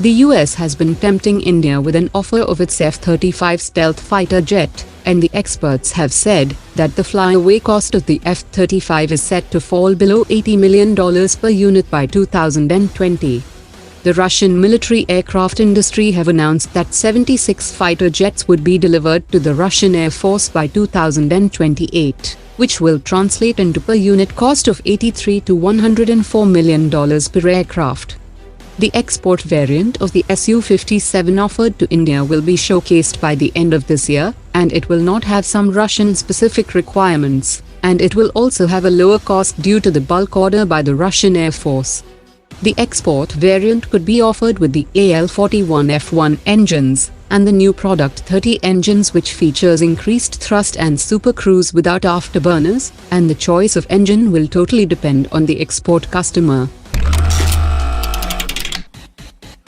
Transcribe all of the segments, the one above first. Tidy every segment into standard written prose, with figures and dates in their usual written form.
The US has been tempting India with an offer of its F-35 stealth fighter jet, and the experts have said that the flyaway cost of the F-35 is set to fall below $80 million per unit by 2020. The Russian military aircraft industry have announced that 76 fighter jets would be delivered to the Russian Air Force by 2028, which will translate into per unit cost of $83 to $104 million per aircraft. The export variant of the Su-57 offered to India will be showcased by the end of this year, and it will not have some Russian-specific requirements, and it will also have a lower cost due to the bulk order by the Russian Air Force. The export variant could be offered with the AL-41F1 engines, and the new Product 30 engines, which features increased thrust and super cruise without afterburners, and the choice of engine will totally depend on the export customer.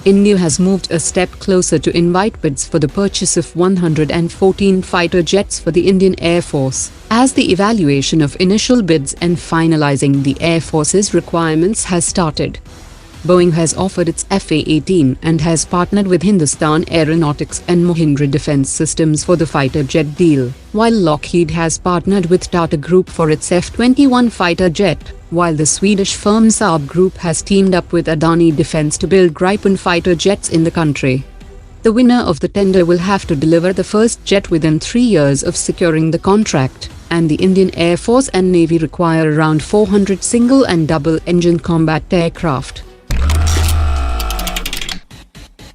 India has moved a step closer to invite bids for the purchase of 114 fighter jets for the Indian Air Force, as the evaluation of initial bids and finalizing the Air Force's requirements has started. Boeing has offered its FA-18 and has partnered with Hindustan Aeronautics and Mahindra Defence Systems for the fighter jet deal, while Lockheed has partnered with Tata Group for its F-21 fighter jet, while the Swedish firm Saab Group has teamed up with Adani Defence to build Gripen fighter jets in the country. The winner of the tender will have to deliver the first jet within 3 years of securing the contract, and the Indian Air Force and Navy require around 400 single and double-engine combat aircraft.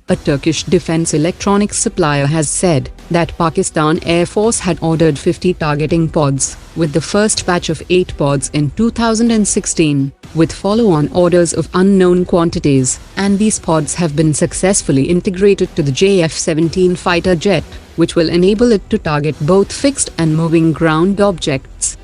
A Turkish defense electronics supplier has said that Pakistan Air Force had ordered 50 targeting pods, with the first batch of 8 pods in 2016, with follow-on orders of unknown quantities, and these pods have been successfully integrated to the JF-17 fighter jet, which will enable it to target both fixed and moving ground objects.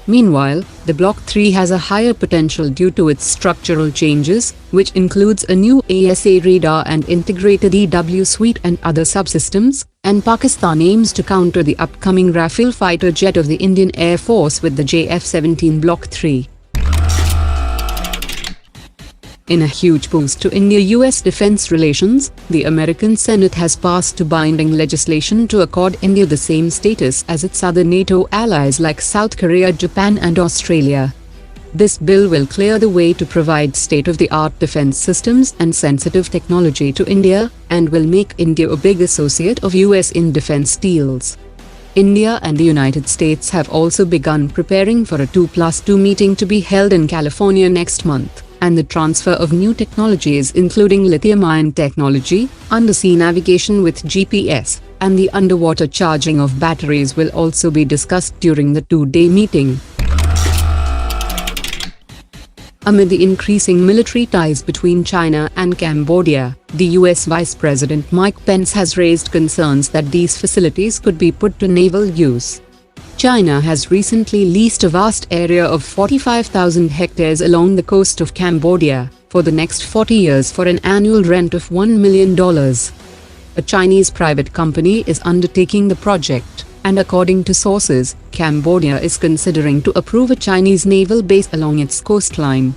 Meanwhile, the Block 3 has a higher potential due to its structural changes, which includes a new ASA radar and integrated EW suite and other subsystems, and Pakistan aims to counter the upcoming Rafale fighter jet of the Indian Air Force with the JF-17 Block 3. In a huge boost to India-US defense relations, the American Senate has passed binding legislation to accord India the same status as its other NATO allies like South Korea, Japan and Australia. This bill will clear the way to provide state-of-the-art defense systems and sensitive technology to India, and will make India a big associate of US in defense deals. India and the United States have also begun preparing for a 2+2 meeting to be held in California next month, and the transfer of new technologies including lithium-ion technology, undersea navigation with GPS, and the underwater charging of batteries will also be discussed during the 2-day meeting. Amid the increasing military ties between China and Cambodia, the US Vice President Mike Pence has raised concerns that these facilities could be put to naval use. China has recently leased a vast area of 45,000 hectares along the coast of Cambodia for the next 40 years for an annual rent of $1 million. A Chinese private company is undertaking the project, and according to sources, Cambodia is considering to approve a Chinese naval base along its coastline.